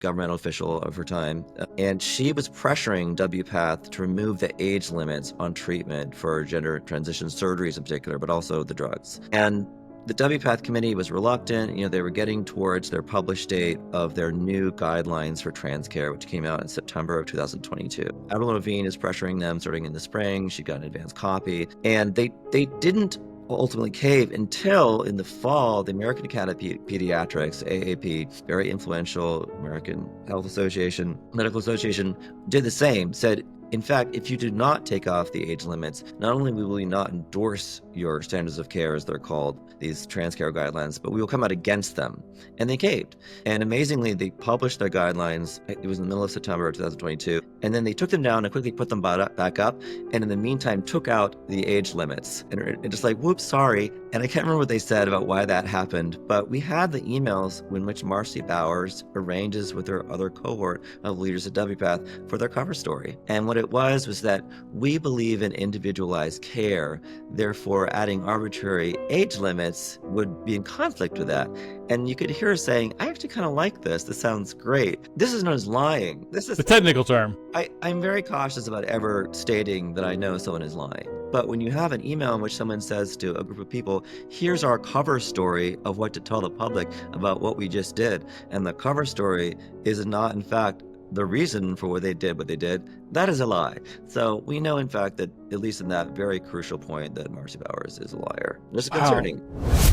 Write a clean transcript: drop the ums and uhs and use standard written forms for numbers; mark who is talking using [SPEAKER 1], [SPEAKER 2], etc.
[SPEAKER 1] governmental official of her time, and she was pressuring WPATH to remove the age limits on treatment for gender transition surgeries in particular, but also the drugs. And the WPATH committee was reluctant. They were getting towards their published date of their new guidelines for trans care, which came out in September of 2022. Avril Lavigne is pressuring them starting in the spring. She got an advance copy, and they didn't ultimately cave until in the fall. The American Academy of Pediatrics, AAP, very influential American Health Association, Medical Association, did the same, said, in fact, if you do not take off the age limits, not only will we not endorse your standards of care, as they're called, these trans care guidelines, but we will come out against them. And they caved. And amazingly, they published their guidelines. It was in the middle of September of 2022. And then they took them down and quickly put them back up. And in the meantime, took out the age limits. And just like, whoops, sorry. And I can't remember what they said about why that happened. But we had the emails in which Marcy Bowers arranges with her other cohort of leaders at WPATH for their cover story. And what it was that we believe in individualized care, therefore adding arbitrary age limits would be in conflict with that. And you could hear her saying, I actually kind of like this. This sounds great. This is known as lying. This is
[SPEAKER 2] the technical term.
[SPEAKER 1] I'm very cautious about ever stating that I know someone is lying. But when you have an email in which someone says to a group of people, here's our cover story of what to tell the public about what we just did, and the cover story is not, in fact, the reason for what they did, that is a lie. So we know, in fact, that at least in that very crucial point, that Marcy Bowers is a liar. It's concerning.
[SPEAKER 2] Wow.